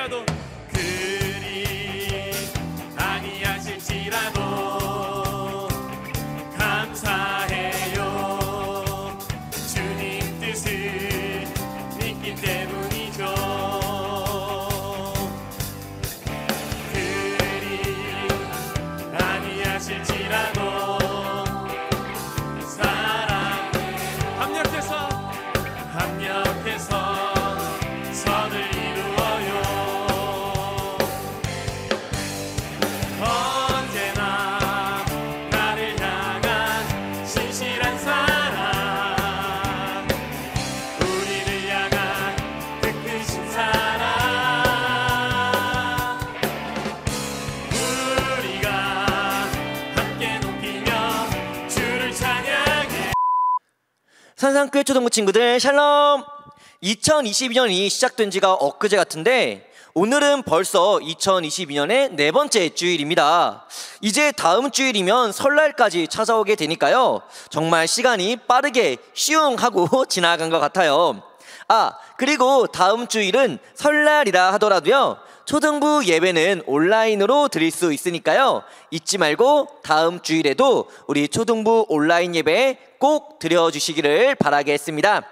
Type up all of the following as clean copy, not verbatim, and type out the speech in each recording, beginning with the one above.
아니하실지라도 그리 아니하실지라도 감사해요. 주님 뜻을 믿기 때문이죠. 그리 아니하실지라도 산상교회 초등부 친구들 샬롬! 2022년이 시작된 지가 엊그제 같은데 오늘은 벌써 2022년의 네 번째 주일입니다. 이제 다음 주일이면 설날까지 찾아오게 되니까요, 정말 시간이 빠르게 슝 하고 지나간 것 같아요. 그리고 다음 주일은 설날이라 하더라도요, 초등부 예배는 온라인으로 드릴 수 있으니까요, 잊지 말고 다음 주일에도 우리 초등부 온라인 예배 꼭 드려주시기를 바라겠습니다.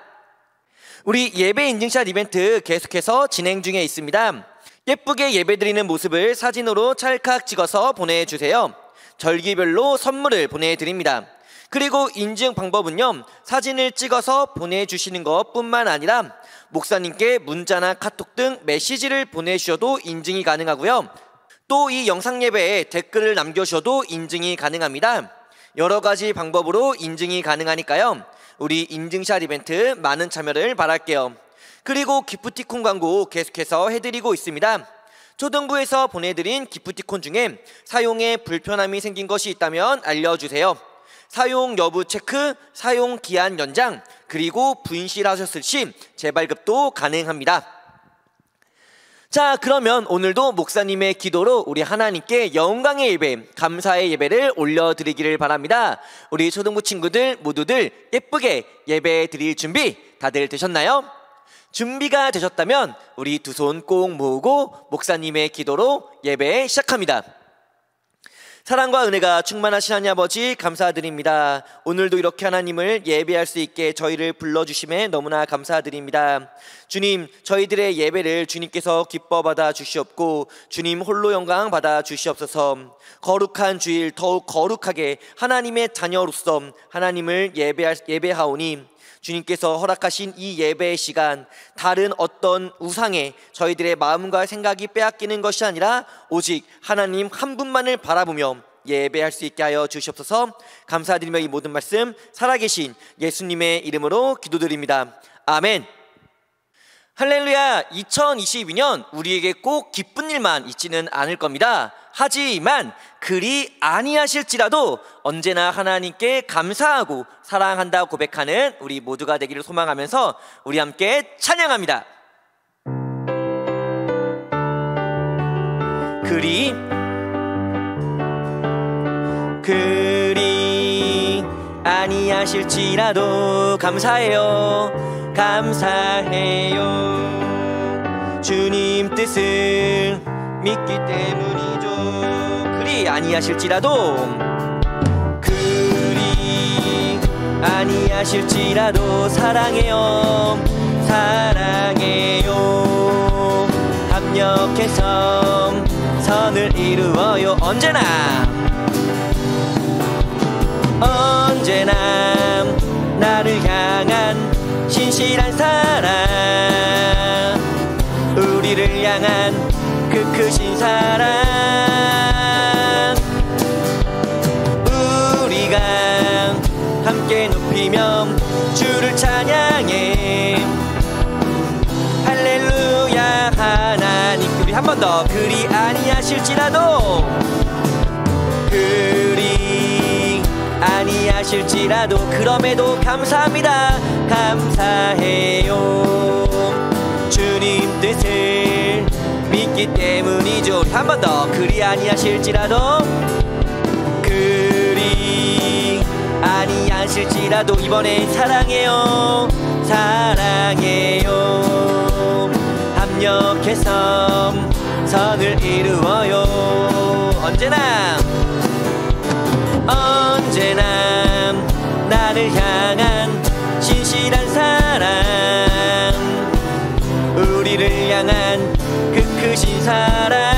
우리 예배 인증샷 이벤트 계속해서 진행 중에 있습니다. 예쁘게 예배드리는 모습을 사진으로 찰칵 찍어서 보내주세요. 절기별로 선물을 보내드립니다. 그리고 인증 방법은요, 사진을 찍어서 보내주시는 것뿐만 아니라 목사님께 문자나 카톡 등 메시지를 보내주셔도 인증이 가능하고요, 또 이 영상 예배에 댓글을 남겨주셔도 인증이 가능합니다. 여러 가지 방법으로 인증이 가능하니까요, 우리 인증샷 이벤트 많은 참여를 바랄게요. 그리고 기프티콘 광고 계속해서 해드리고 있습니다. 초등부에서 보내드린 기프티콘 중에 사용에 불편함이 생긴 것이 있다면 알려주세요. 사용 여부 체크, 사용 기한 연장, 그리고 분실하셨을 시 재발급도 가능합니다. 자, 그러면 오늘도 목사님의 기도로 우리 하나님께 영광의 예배, 감사의 예배를 올려드리기를 바랍니다. 우리 초등부 친구들 모두들 예쁘게 예배 드릴 준비 다들 되셨나요? 준비가 되셨다면 우리 두 손 꼭 모으고 목사님의 기도로 예배 시작합니다. 사랑과 은혜가 충만하신 하나님 아버지 감사드립니다. 오늘도 이렇게 하나님을 예배할 수 있게 저희를 불러주심에 너무나 감사드립니다. 주님, 저희들의 예배를 주님께서 기뻐 받아 주시옵고 주님 홀로 영광 받아 주시옵소서. 거룩한 주일 더욱 거룩하게 하나님의 자녀로서 하나님을 예배하오니 주님께서 허락하신 이 예배의 시간, 다른 어떤 우상에 저희들의 마음과 생각이 빼앗기는 것이 아니라 오직 하나님 한 분만을 바라보며 예배할 수 있게 하여 주시옵소서. 감사드리며 이 모든 말씀 살아계신 예수님의 이름으로 기도드립니다. 아멘. 할렐루야. 2022년 우리에게 꼭 기쁜 일만 있지는 않을 겁니다. 하지만 그리 아니하실지라도 언제나 하나님께 감사하고 사랑한다 고백하는 우리 모두가 되기를 소망하면서 우리 함께 찬양합니다. 그리 아니하실지라도 감사해요. 감사해요. 주님 뜻을 믿기 때문이죠. 그리 아니하실지라도, 그리 아니하실지라도 사랑해요. 사랑해요. 합력해서 선을 이루어요. 언제나 나를 향한 신실한 사랑, 우리를 향한 그 크신 사랑, 우리가 함께 높이며 주를 찬양해. 할렐루야. 하나님 우리 한 번 더. 그리 아니하실지라도, 그리 아니하실지라도 그럼에도 감사합니다. 감사해요. 주님 뜻을 믿기 때문이죠. 한 번 더. 그리 아니하실지라도, 그리 아니하실지라도 이번엔 사랑해요. 사랑해요. 협력해서 선을 이루어요. 언제나 나를 향한 신실한 사랑, 우리를 향한 그 크신 사랑,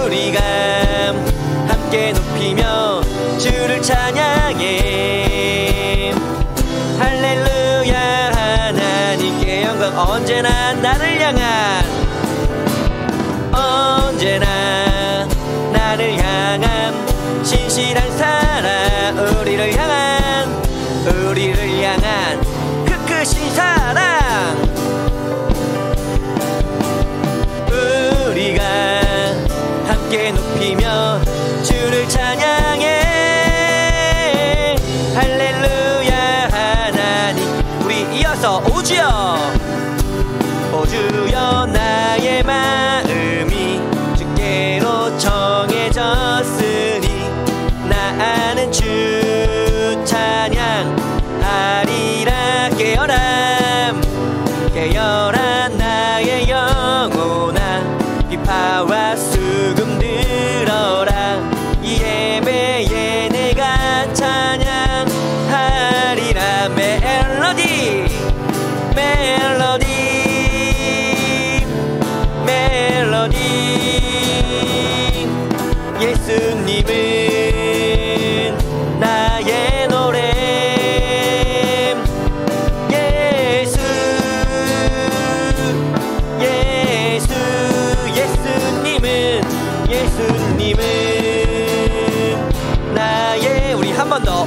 우리가 함께 높이며 주를 찬양해. 할렐루야 하나님께 영광. 언제나 나를 향한, 언제나 나를 향한 신실한 사랑, 우리를 향한 그 크신 사랑, 우리가 함께 높이며 주를 찬양해. 할렐루야 하나님. 우리 이어서 오주여, 오주여 나의 마음이 주께로 정해졌으니 나는 주 찬양하리라. 깨어라 나의 영혼아, 비파와 수금 들어라. 이 예배에 내가 찬양하리라. 멜로디 예수님은 나의 노래. 예수님은 나의. 우리 한 번 더.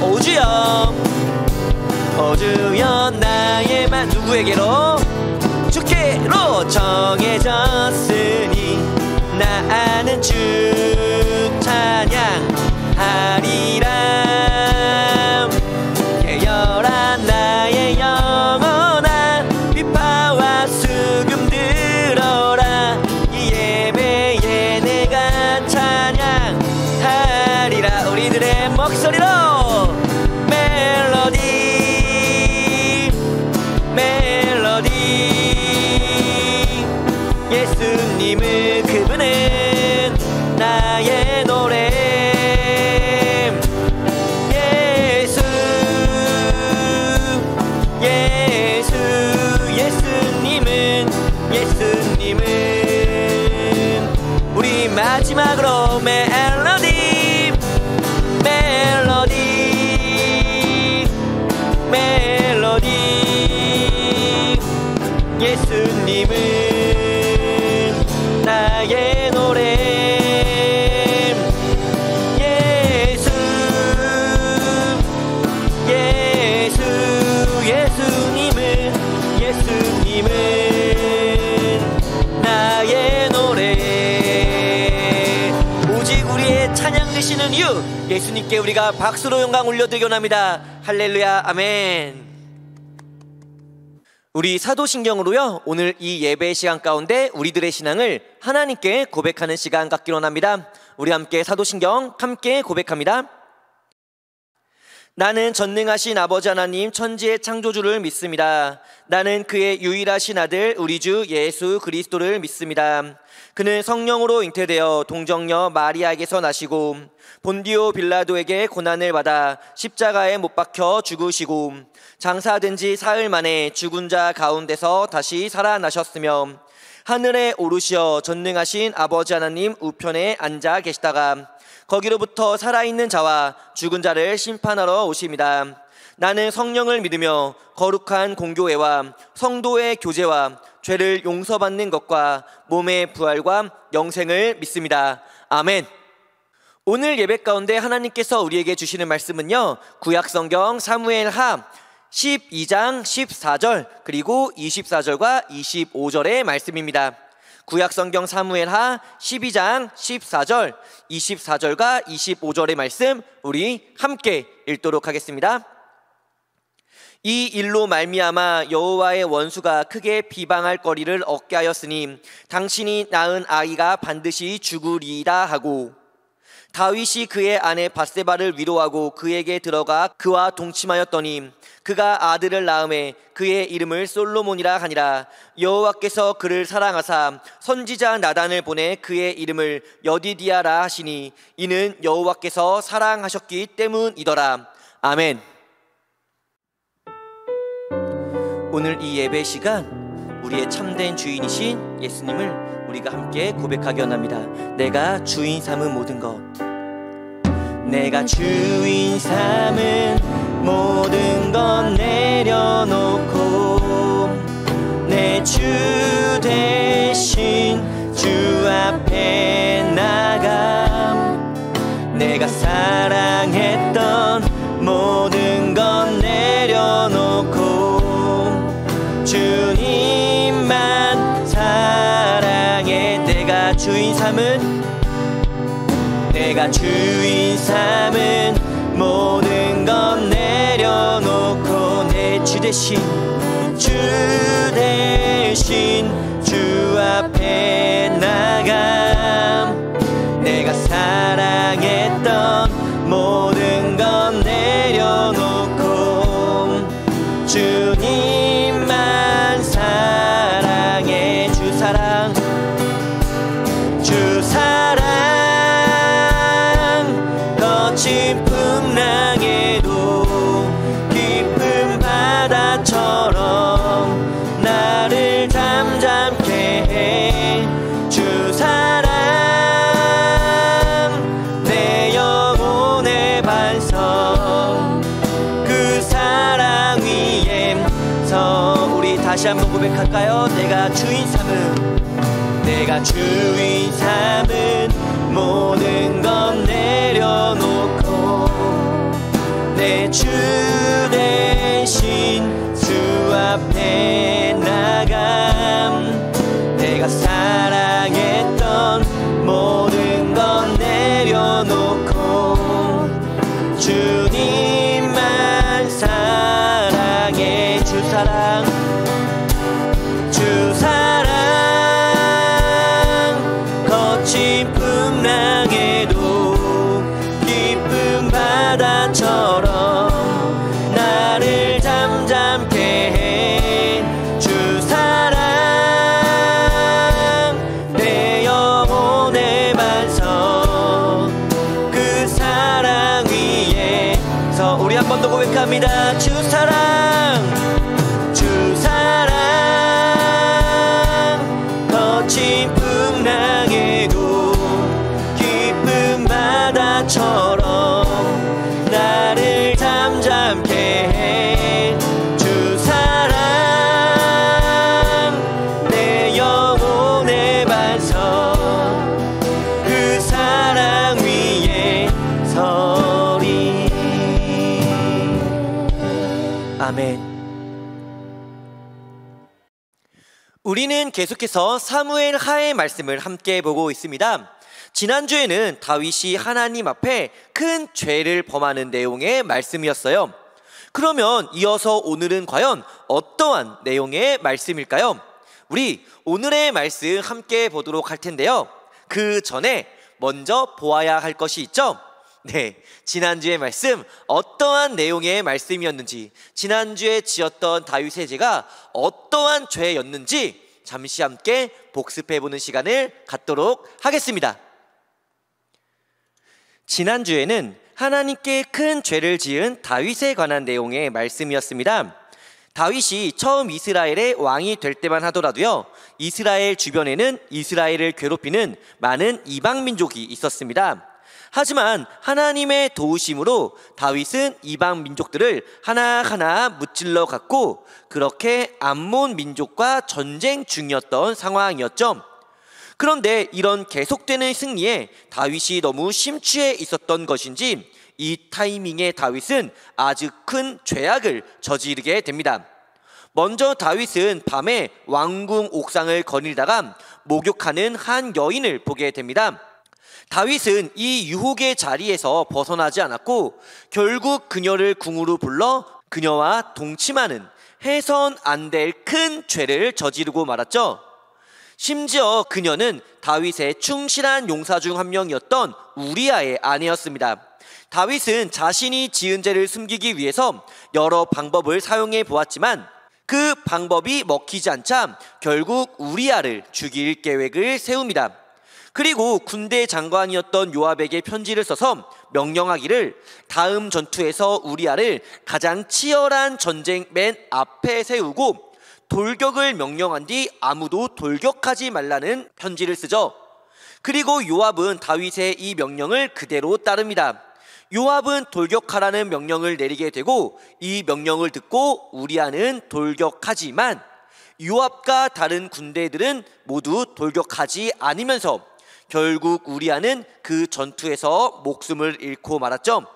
오주여 나의 만. 누구에게로? 주께로 정해졌으니 나는 주 찬양하리라. 깨어라 나의 영혼아, 비파와 수금 들어라. 이 예배에 내가 찬양하리라. 우리들의 목소리로 멜로디. 예수님은, 그분은 나의 노래. 예수님은 우리 마지막으로 멜로디. 예수님은 나의 노래. 예수님은 나의 노래. 오직 우리의 찬양 되시는 이유, 예수님께 우리가 박수로 영광 올려드리기 원합니다. 할렐루야, 아멘. 우리 사도신경으로요, 오늘 이 예배 시간 가운데 우리들의 신앙을 하나님께 고백하는 시간 갖기로 원합니다. 우리 함께 사도신경 함께 고백합니다. 나는 전능하신 아버지 하나님 천지의 창조주를 믿습니다. 나는 그의 유일하신 아들 우리 주 예수 그리스도를 믿습니다. 그는 성령으로 잉태되어 동정녀 마리아에게서 나시고 본디오 빌라도에게 고난을 받아 십자가에 못 박혀 죽으시고 장사된 지 사흘 만에 죽은 자 가운데서 다시 살아나셨으며 하늘에 오르시어 전능하신 아버지 하나님 우편에 앉아 계시다가 거기로부터 살아있는 자와 죽은 자를 심판하러 오십니다. 나는 성령을 믿으며 거룩한 공교회와 성도의 교제와 죄를 용서받는 것과 몸의 부활과 영생을 믿습니다. 아멘. 오늘 예배 가운데 하나님께서 우리에게 주시는 말씀은요, 구약성경 사무엘하 12장 14절 그리고 24절과 25절의 말씀입니다. 구약성경 사무엘하 12장 14절 24절과 25절의 말씀 우리 함께 읽도록 하겠습니다. 이 일로 말미암아 여호와의 원수가 크게 비방할 거리를 얻게 하였으니 당신이 낳은 아이가 반드시 죽으리이다 하고 다윗이 그의 아내 밧세바를 위로하고 그에게 들어가 그와 동침하였더니 그가 아들을 낳음에 그의 이름을 솔로몬이라 하니라. 여호와께서 그를 사랑하사 선지자 나단을 보내 그의 이름을 여디디아라 하시니 이는 여호와께서 사랑하셨기 때문이더라. 아멘. 오늘 이 예배 시간 우리의 참된 주인이신 예수님을 우리가 함께 고백하기 원합니다. 내가 주인 삼은 모든 것, 내가 주인 삼은 모든 것 내려놓고 내 주 대신 주 앞에 나감. 내가 사랑했던 모든 것 내려놓고 주님만 사랑해. 내가 주인 삼은 모든 것 내려놓고 내 주 대신 주 앞에 나감. 내가 사랑했던 모든 것 내려놓고 주님만 사랑해. 주 사랑 거친 풍랑에도 깊은 바다처럼 나를 잠잠케 해. 주 사랑 내 영혼의 반석, 그 사랑 위에서 우리 다시 한번 고백할까요? 내가 주인 삼은 모든 것 내려놓고 내 주 대신 주 앞에 나감. 내가 사랑했던 모든 것 내려놓고 주님만 사랑해. 주 사랑 거친 풍랑에도 깊은 바다처럼 나를 잠잠케 해. 주 사랑 내 영혼의 반석, 그 사랑 위에서 우리 한 번 더 고백합니다. 주 사랑 거친 풍랑에도 깊은 바다처럼 나를 잠잠케 해. 주 사랑 내 영혼의 반석, 그 사랑 위에 서리. 아멘. 우리는 계속해서 사무엘 하의 말씀을 함께 보고 있습니다. 지난주에는 다윗이 하나님 앞에 큰 죄를 범하는 내용의 말씀이었어요. 그러면 이어서 오늘은 과연 어떠한 내용의 말씀일까요? 우리 오늘의 말씀 함께 보도록 할 텐데요. 그 전에 먼저 보아야 할 것이 있죠? 네, 지난주의 말씀 어떠한 내용의 말씀이었는지, 지난주에 지었던 다윗의 죄가 어떠한 죄였는지 잠시 함께 복습해보는 시간을 갖도록 하겠습니다. 지난주에는 하나님께 큰 죄를 지은 다윗에 관한 내용의 말씀이었습니다. 다윗이 처음 이스라엘의 왕이 될 때만 하더라도요, 이스라엘 주변에는 이스라엘을 괴롭히는 많은 이방 민족이 있었습니다. 하지만 하나님의 도우심으로 다윗은 이방 민족들을 하나하나 무찔러 갔고, 그렇게 암몬 민족과 전쟁 중이었던 상황이었죠. 그런데 이런 계속되는 승리에 다윗이 너무 심취해 있었던 것인지 이 타이밍에 다윗은 아주 큰 죄악을 저지르게 됩니다. 먼저 다윗은 밤에 왕궁 옥상을 거닐다가 목욕하는 한 여인을 보게 됩니다. 다윗은 이 유혹의 자리에서 벗어나지 않았고 결국 그녀를 궁으로 불러 그녀와 동침하는 해선 안 될 큰 죄를 저지르고 말았죠. 심지어 그녀는 다윗의 충실한 용사 중 한 명이었던 우리아의 아내였습니다. 다윗은 자신이 지은 죄를 숨기기 위해서 여러 방법을 사용해 보았지만 그 방법이 먹히지 않자 결국 우리아를 죽일 계획을 세웁니다. 그리고 군대 장관이었던 요압에게 편지를 써서 명령하기를 다음 전투에서 우리아를 가장 치열한 전쟁 맨 앞에 세우고 돌격을 명령한 뒤 아무도 돌격하지 말라는 편지를 쓰죠. 그리고 요압은 다윗의 이 명령을 그대로 따릅니다. 요압은 돌격하라는 명령을 내리게 되고 이 명령을 듣고 우리아는 돌격하지만 요압과 다른 군대들은 모두 돌격하지 않으면서 결국 우리아는 그 전투에서 목숨을 잃고 말았죠.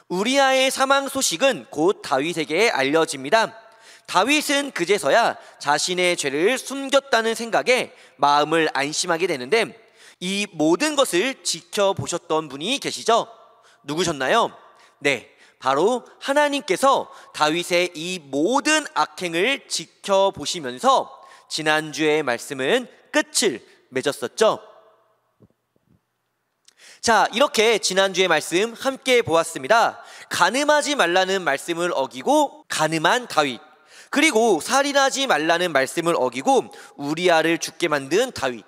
우리아의 사망 소식은 곧 다윗에게 알려집니다. 다윗은 그제서야 자신의 죄를 숨겼다는 생각에 마음을 안심하게 되는데 이 모든 것을 지켜보셨던 분이 계시죠? 누구셨나요? 네, 바로 하나님께서 다윗의 이 모든 악행을 지켜보시면서 지난주의 말씀은 끝을 맺었었죠. 자, 이렇게 지난주의 말씀 함께 보았습니다. 간음하지 말라는 말씀을 어기고 간음한 다윗, 그리고 살인하지 말라는 말씀을 어기고 우리아를 죽게 만든 다윗,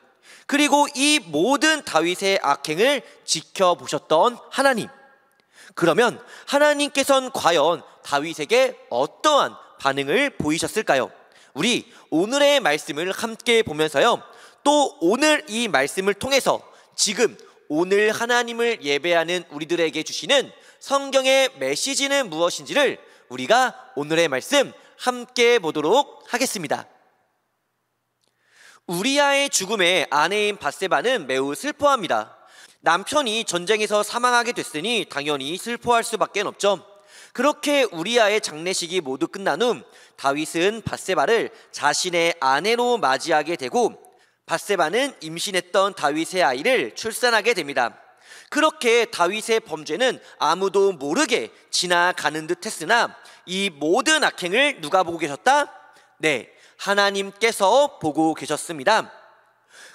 그리고 이 모든 다윗의 악행을 지켜보셨던 하나님. 그러면 하나님께서는 과연 다윗에게 어떠한 반응을 보이셨을까요? 우리 오늘의 말씀을 함께 보면서요, 또 오늘 이 말씀을 통해서 지금 오늘 하나님을 예배하는 우리들에게 주시는 성경의 메시지는 무엇인지를 우리가 오늘의 말씀 함께 보도록 하겠습니다. 우리아의 죽음에 아내인 밧세바는 매우 슬퍼합니다. 남편이 전쟁에서 사망하게 됐으니 당연히 슬퍼할 수밖에 없죠. 그렇게 우리아의 장례식이 모두 끝난 후 다윗은 밧세바를 자신의 아내로 맞이하게 되고 밧세바는 임신했던 다윗의 아이를 출산하게 됩니다. 그렇게 다윗의 범죄는 아무도 모르게 지나가는 듯 했으나 이 모든 악행을 누가 보고 계셨다? 네, 하나님께서 보고 계셨습니다.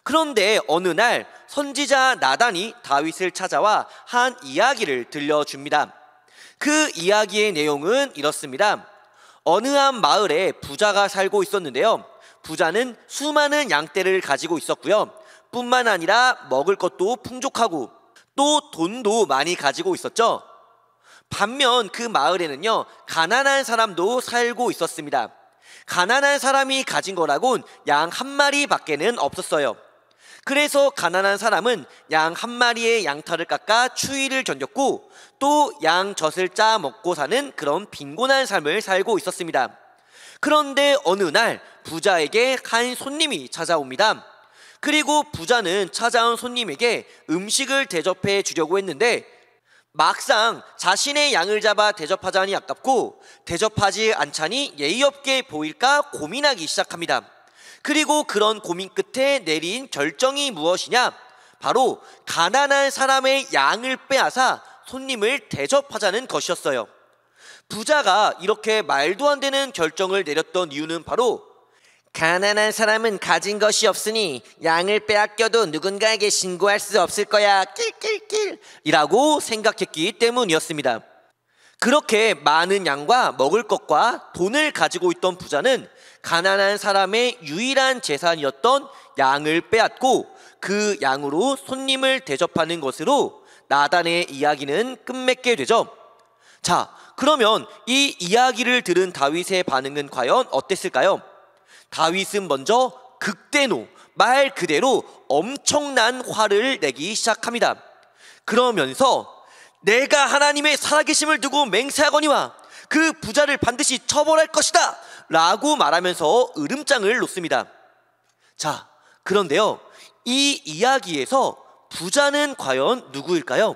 그런데 어느 날 선지자 나단이 다윗을 찾아와 한 이야기를 들려줍니다. 그 이야기의 내용은 이렇습니다. 어느 한 마을에 부자가 살고 있었는데요, 부자는 수많은 양떼를 가지고 있었고요, 뿐만 아니라 먹을 것도 풍족하고 또 돈도 많이 가지고 있었죠. 반면 그 마을에는요, 가난한 사람도 살고 있었습니다. 가난한 사람이 가진 거라곤 양 한 마리밖에는 없었어요. 그래서 가난한 사람은 양 한 마리의 양털을 깎아 추위를 견뎠고 또 양 젖을 짜 먹고 사는 그런 빈곤한 삶을 살고 있었습니다. 그런데 어느 날 부자에게 한 손님이 찾아옵니다. 그리고 부자는 찾아온 손님에게 음식을 대접해 주려고 했는데 막상 자신의 양을 잡아 대접하자니 아깝고 대접하지 않자니 예의 없게 보일까 고민하기 시작합니다. 그리고 그런 고민 끝에 내린 결정이 무엇이냐? 바로 가난한 사람의 양을 빼앗아 손님을 대접하자는 것이었어요. 부자가 이렇게 말도 안 되는 결정을 내렸던 이유는 바로 가난한 사람은 가진 것이 없으니 양을 빼앗겨도 누군가에게 신고할 수 없을 거야 낄낄낄 이라고 생각했기 때문이었습니다. 그렇게 많은 양과 먹을 것과 돈을 가지고 있던 부자는 가난한 사람의 유일한 재산이었던 양을 빼앗고 그 양으로 손님을 대접하는 것으로 나단의 이야기는 끝맺게 되죠. 자, 그러면 이 이야기를 들은 다윗의 반응은 과연 어땠을까요? 다윗은 먼저 극대노, 말 그대로 엄청난 화를 내기 시작합니다. 그러면서 내가 하나님의 살아계심을 두고 맹세하거니와 그 부자를 반드시 처벌할 것이다 라고 말하면서 으름장을 놓습니다. 자, 그런데요, 이 이야기에서 부자는 과연 누구일까요?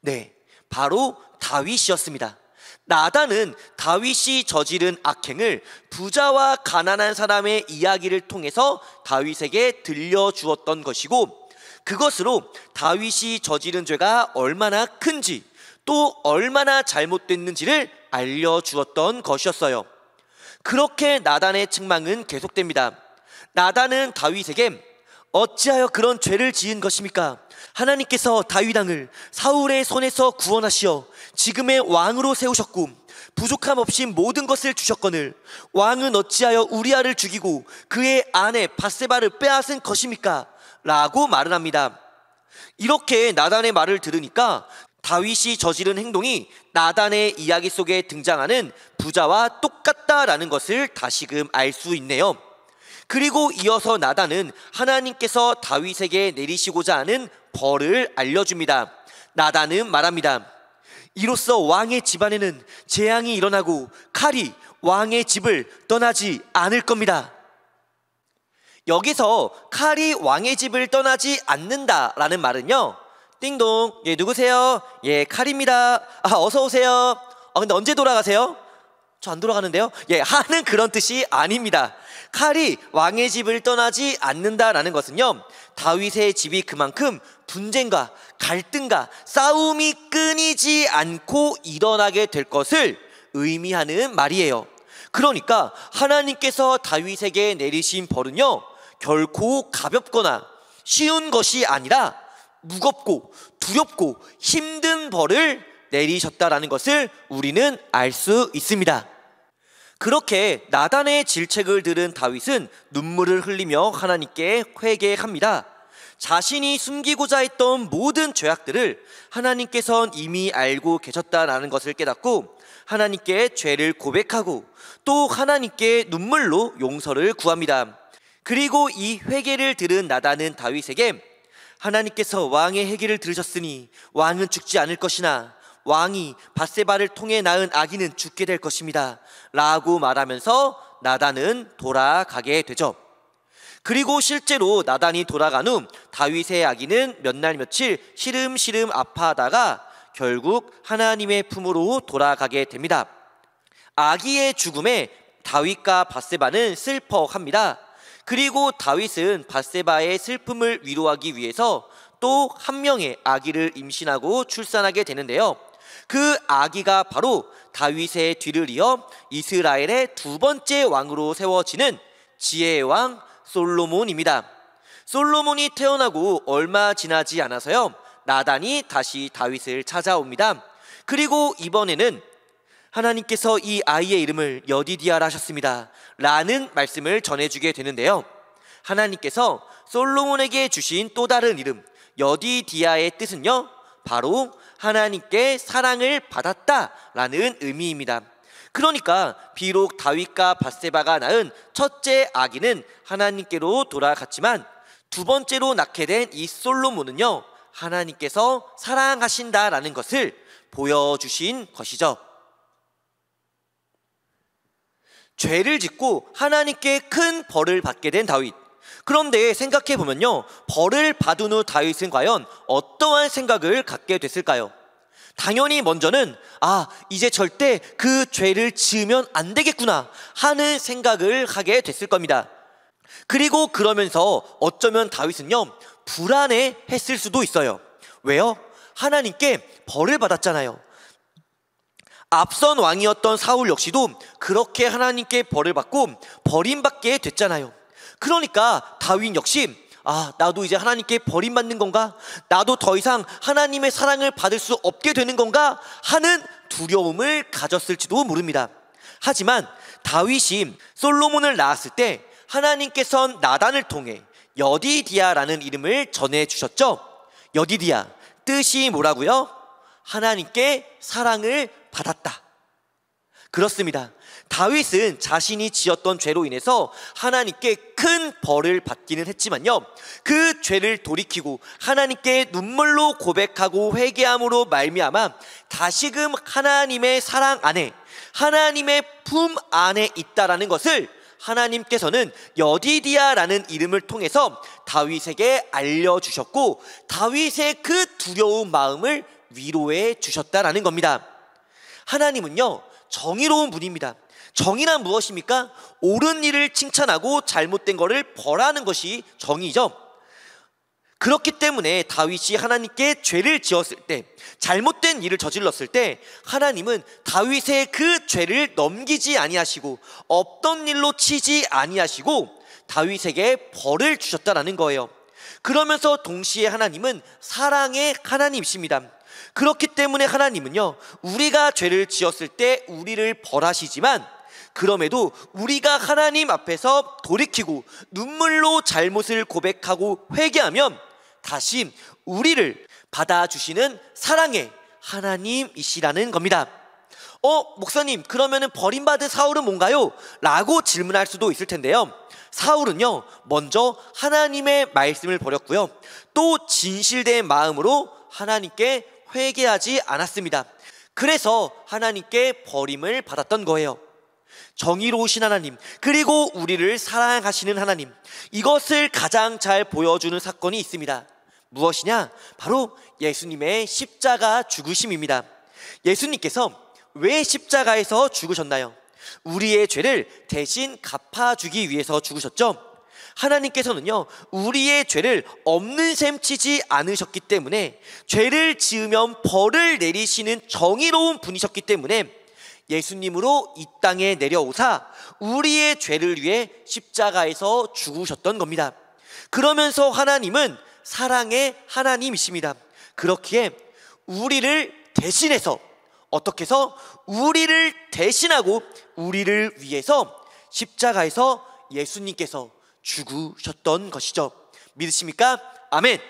네, 바로 다윗이었습니다. 나단은 다윗이 저지른 악행을 부자와 가난한 사람의 이야기를 통해서 다윗에게 들려주었던 것이고, 그것으로 다윗이 저지른 죄가 얼마나 큰지 또 얼마나 잘못됐는지를 알려주었던 것이었어요. 그렇게 나단의 책망은 계속됩니다. 나단은 다윗에게 어찌하여 그런 죄를 지은 것입니까? 하나님께서 다윗 왕을 사울의 손에서 구원하시어 지금의 왕으로 세우셨고 부족함 없이 모든 것을 주셨거늘 왕은 어찌하여 우리아를 죽이고 그의 아내 밧세바를 빼앗은 것입니까? 라고 말을 합니다. 이렇게 나단의 말을 들으니까 다윗이 저지른 행동이 나단의 이야기 속에 등장하는 부자와 똑같다라는 것을 다시금 알 수 있네요. 그리고 이어서 나단은 하나님께서 다윗에게 내리시고자 하는 벌을 알려줍니다. 나단은 말합니다. 이로써 왕의 집안에는 재앙이 일어나고 칼이 왕의 집을 떠나지 않을 겁니다. 여기서 칼이 왕의 집을 떠나지 않는다라는 말은요, 띵동, 예, 누구세요? 예, 칼입니다. 어서 오세요. 근데 언제 돌아가세요? 저 안 돌아가는데요? 예, 하는 그런 뜻이 아닙니다. 칼이 왕의 집을 떠나지 않는다라는 것은요, 다윗의 집이 그만큼 분쟁과 갈등과 싸움이 끊이지 않고 일어나게 될 것을 의미하는 말이에요. 그러니까 하나님께서 다윗에게 내리신 벌은요, 결코 가볍거나 쉬운 것이 아니라 무겁고 두렵고 힘든 벌을 내리셨다라는 것을 우리는 알 수 있습니다. 그렇게 나단의 질책을 들은 다윗은 눈물을 흘리며 하나님께 회개합니다. 자신이 숨기고자 했던 모든 죄악들을 하나님께서는 이미 알고 계셨다라는 것을 깨닫고 하나님께 죄를 고백하고 또 하나님께 눈물로 용서를 구합니다. 그리고 이 회개를 들은 나단은 다윗에게 하나님께서 왕의 회개를 들으셨으니 왕은 죽지 않을 것이나 왕이 밧세바를 통해 낳은 아기는 죽게 될 것입니다 라고 말하면서 나단은 돌아가게 되죠. 그리고 실제로 나단이 돌아간 후 다윗의 아기는 몇 날 며칠 시름시름 아파하다가 결국 하나님의 품으로 돌아가게 됩니다. 아기의 죽음에 다윗과 밧세바는 슬퍼합니다. 그리고 다윗은 밧세바의 슬픔을 위로하기 위해서 또 한 명의 아기를 임신하고 출산하게 되는데요. 그 아기가 바로 다윗의 뒤를 이어 이스라엘의 두 번째 왕으로 세워지는 지혜의 왕 솔로몬입니다. 솔로몬이 태어나고 얼마 지나지 않아서요, 나단이 다시 다윗을 찾아옵니다. 그리고 이번에는 하나님께서 이 아이의 이름을 여디디아라 하셨습니다 라는 말씀을 전해주게 되는데요, 하나님께서 솔로몬에게 주신 또 다른 이름 여디디아의 뜻은요, 바로 하나님께 사랑을 받았다라는 의미입니다. 그러니까 비록 다윗과 밧세바가 낳은 첫째 아기는 하나님께로 돌아갔지만 두 번째로 낳게 된 이 솔로몬은요, 하나님께서 사랑하신다라는 것을 보여주신 것이죠. 죄를 짓고 하나님께 큰 벌을 받게 된 다윗. 그런데 생각해 보면요, 벌을 받은 후 다윗은 과연 어떠한 생각을 갖게 됐을까요? 당연히 먼저는 이제 절대 그 죄를 지으면 안 되겠구나 하는 생각을 하게 됐을 겁니다. 그리고 그러면서 어쩌면 다윗은요, 불안해했을 수도 있어요. 왜요? 하나님께 벌을 받았잖아요. 앞선 왕이었던 사울 역시도 그렇게 하나님께 벌을 받고 버림받게 됐잖아요. 그러니까 다윗 역시 나도 이제 하나님께 버림받는 건가? 나도 더 이상 하나님의 사랑을 받을 수 없게 되는 건가? 하는 두려움을 가졌을지도 모릅니다. 하지만 다윗이 솔로몬을 낳았을 때 하나님께서는 나단을 통해 여디디아라는 이름을 전해주셨죠. 여디디아, 뜻이 뭐라고요? 하나님께 사랑을 받았다. 그렇습니다. 다윗은 자신이 지었던 죄로 인해서 하나님께 큰 벌을 받기는 했지만요, 그 죄를 돌이키고 하나님께 눈물로 고백하고 회개함으로 말미암아 다시금 하나님의 사랑 안에, 하나님의 품 안에 있다라는 것을 하나님께서는 여디디아라는 이름을 통해서 다윗에게 알려주셨고 다윗의 그 두려운 마음을 위로해 주셨다라는 겁니다. 하나님은요, 정의로운 분입니다. 정의란 무엇입니까? 옳은 일을 칭찬하고 잘못된 것을 벌하는 것이 정의죠. 그렇기 때문에 다윗이 하나님께 죄를 지었을 때, 잘못된 일을 저질렀을 때 하나님은 다윗의 그 죄를 넘기지 아니하시고 없던 일로 치지 아니하시고 다윗에게 벌을 주셨다라는 거예요. 그러면서 동시에 하나님은 사랑의 하나님이십니다. 그렇기 때문에 하나님은요, 우리가 죄를 지었을 때 우리를 벌하시지만 그럼에도 우리가 하나님 앞에서 돌이키고 눈물로 잘못을 고백하고 회개하면 다시 우리를 받아주시는 사랑의 하나님이시라는 겁니다. 목사님, 그러면은 버림받은 사울은 뭔가요? 라고 질문할 수도 있을 텐데요. 사울은요, 먼저 하나님의 말씀을 버렸고요, 또 진실된 마음으로 하나님께 회개하지 않았습니다. 그래서 하나님께 버림을 받았던 거예요. 정의로우신 하나님, 그리고 우리를 사랑하시는 하나님, 이것을 가장 잘 보여주는 사건이 있습니다. 무엇이냐? 바로 예수님의 십자가 죽으심입니다. 예수님께서 왜 십자가에서 죽으셨나요? 우리의 죄를 대신 갚아주기 위해서 죽으셨죠. 하나님께서는요, 우리의 죄를 없는 셈 치지 않으셨기 때문에, 죄를 지으면 벌을 내리시는 정의로운 분이셨기 때문에 예수님으로 이 땅에 내려오사 우리의 죄를 위해 십자가에서 죽으셨던 겁니다. 그러면서 하나님은 사랑의 하나님이십니다. 그렇기에 우리를 대신해서, 어떻게 해서? 우리를 대신하고 우리를 위해서 십자가에서 예수님께서 죽으셨던 것이죠. 믿으십니까? 아멘.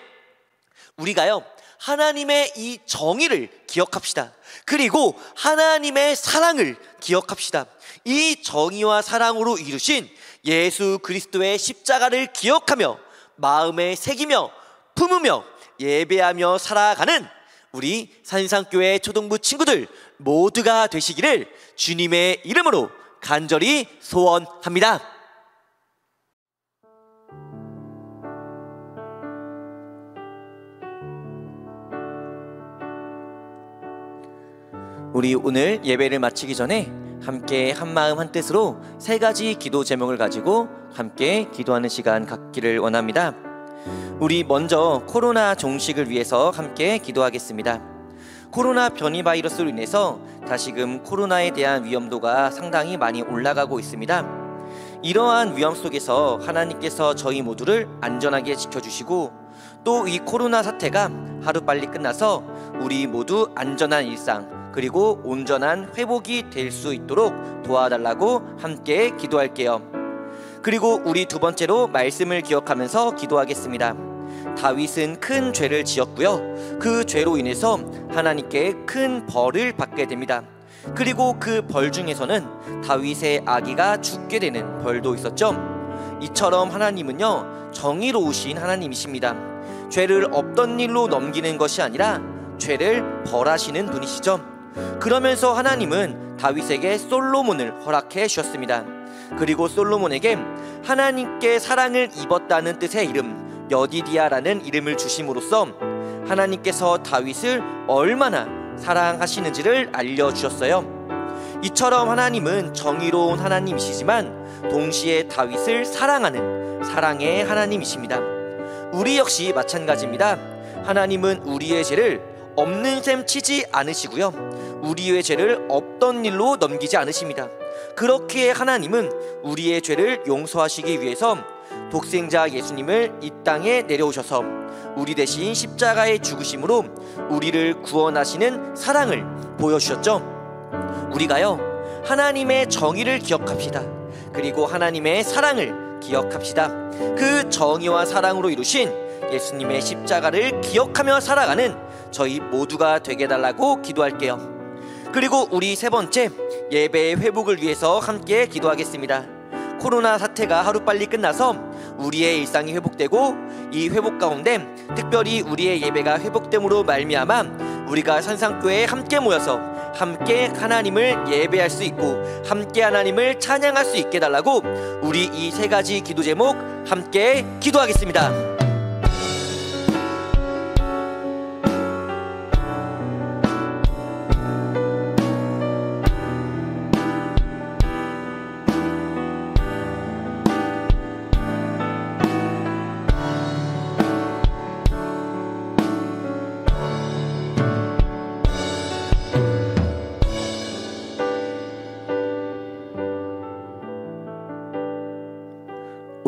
우리가요, 하나님의 이 정의를 기억합시다. 그리고 하나님의 사랑을 기억합시다. 이 정의와 사랑으로 이루신 예수 그리스도의 십자가를 기억하며 마음에 새기며 품으며 예배하며 살아가는 우리 산상교회 초등부 친구들 모두가 되시기를 주님의 이름으로 간절히 소원합니다. 우리 오늘 예배를 마치기 전에 함께 한마음 한뜻으로 세 가지 기도 제목을 가지고 함께 기도하는 시간 갖기를 원합니다. 우리 먼저 코로나 종식을 위해서 함께 기도하겠습니다. 코로나 변이 바이러스로 인해서 다시금 코로나에 대한 위험도가 상당히 많이 올라가고 있습니다. 이러한 위험 속에서 하나님께서 저희 모두를 안전하게 지켜주시고, 또 이 코로나 사태가 하루빨리 끝나서 우리 모두 안전한 일상 그리고 온전한 회복이 될 수 있도록 도와달라고 함께 기도할게요. 그리고 우리 두 번째로 말씀을 기억하면서 기도하겠습니다. 다윗은 큰 죄를 지었고요, 그 죄로 인해서 하나님께 큰 벌을 받게 됩니다. 그리고 그 벌 중에서는 다윗의 아기가 죽게 되는 벌도 있었죠. 이처럼 하나님은요, 정의로우신 하나님이십니다. 죄를 없던 일로 넘기는 것이 아니라 죄를 벌하시는 분이시죠. 그러면서 하나님은 다윗에게 솔로몬을 허락해 주셨습니다. 그리고 솔로몬에게 하나님께 사랑을 입었다는 뜻의 이름 여디디아라는 이름을 주심으로써 하나님께서 다윗을 얼마나 사랑하시는지를 알려주셨어요. 이처럼 하나님은 정의로운 하나님이시지만 동시에 다윗을 사랑하는 사랑의 하나님이십니다. 우리 역시 마찬가지입니다. 하나님은 우리의 죄를 없는 셈 치지 않으시고요, 우리의 죄를 없던 일로 넘기지 않으십니다. 그렇기에 하나님은 우리의 죄를 용서하시기 위해서 독생자 예수님을 이 땅에 내려오셔서 우리 대신 십자가에 죽으심으로 우리를 구원하시는 사랑을 보여주셨죠. 우리가요, 하나님의 정의를 기억합시다. 그리고 하나님의 사랑을 기억합시다. 그 정의와 사랑으로 이루신 예수님의 십자가를 기억하며 살아가는 저희 모두가 되게 해달라고 기도할게요. 그리고 우리 세 번째, 예배의 회복을 위해서 함께 기도하겠습니다. 코로나 사태가 하루빨리 끝나서 우리의 일상이 회복되고, 이 회복 가운데 특별히 우리의 예배가 회복됨으로 말미암아 우리가 산상교회에 함께 모여서 함께 하나님을 예배할 수 있고 함께 하나님을 찬양할 수 있게 해달라고 우리 이 세 가지 기도 제목 함께 기도하겠습니다.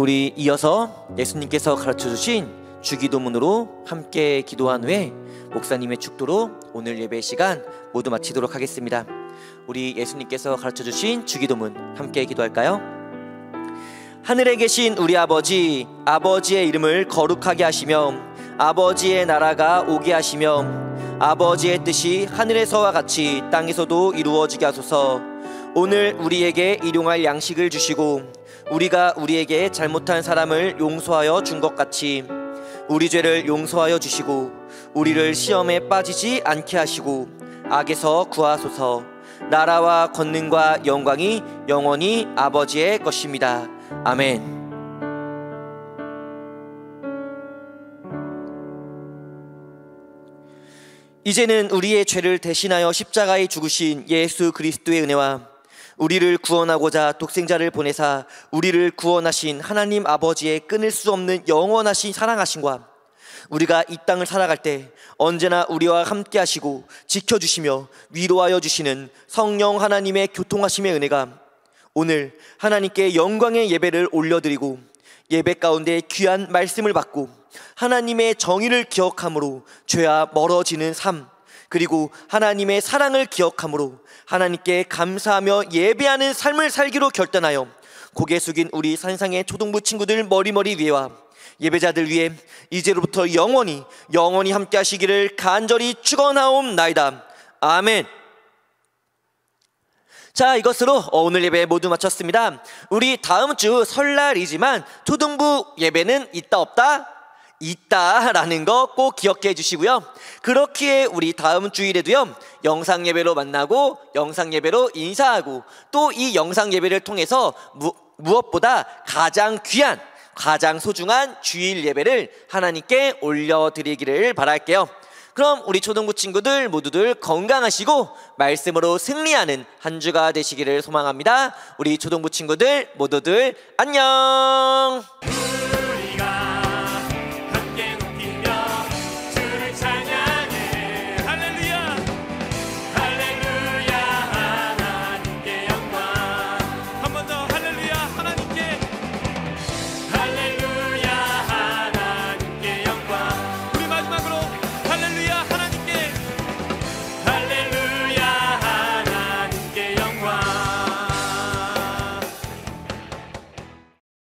우리 이어서 예수님께서 가르쳐 주신 주기도문으로 함께 기도한 후에 목사님의 축도로 오늘 예배 시간 모두 마치도록 하겠습니다. 우리 예수님께서 가르쳐 주신 주기도문 함께 기도할까요? 하늘에 계신 우리 아버지, 아버지의 이름을 거룩하게 하시며 아버지의 나라가 오게 하시며 아버지의 뜻이 하늘에서와 같이 땅에서도 이루어지게 하소서. 오늘 우리에게 일용할 양식을 주시고 우리가 우리에게 잘못한 사람을 용서하여 준 것 같이 우리 죄를 용서하여 주시고 우리를 시험에 빠지지 않게 하시고 악에서 구하소서. 나라와 권능과 영광이 영원히 아버지의 것입니다. 아멘. 이제는 우리의 죄를 대신하여 십자가에 죽으신 예수 그리스도의 은혜와 우리를 구원하고자 독생자를 보내사 우리를 구원하신 하나님 아버지의 끊을 수 없는 영원하신 사랑하심과 우리가 이 땅을 살아갈 때 언제나 우리와 함께 하시고 지켜주시며 위로하여 주시는 성령 하나님의 교통하심의 은혜가 오늘 하나님께 영광의 예배를 올려드리고 예배 가운데 귀한 말씀을 받고 하나님의 정의를 기억함으로 죄와 멀어지는 삶, 그리고 하나님의 사랑을 기억함으로 하나님께 감사하며 예배하는 삶을 살기로 결단하여 고개 숙인 우리 산상의 초등부 친구들 머리머리 위에와 예배자들 위에 이제로부터 영원히 함께 하시기를 간절히 축원하옵나이다. 아멘. 자, 이것으로 오늘 예배 모두 마쳤습니다. 우리 다음 주 설날이지만 초등부 예배는 있다 없다? 있다라는 거 꼭 기억해 주시고요. 그렇기에 우리 다음 주일에도요 영상 예배로 만나고 영상 예배로 인사하고 또 이 영상 예배를 통해서 무엇보다 가장 귀한 가장 소중한 주일 예배를 하나님께 올려드리기를 바랄게요. 그럼 우리 초등부 친구들 모두들 건강하시고 말씀으로 승리하는 한 주가 되시기를 소망합니다. 우리 초등부 친구들 모두들 안녕.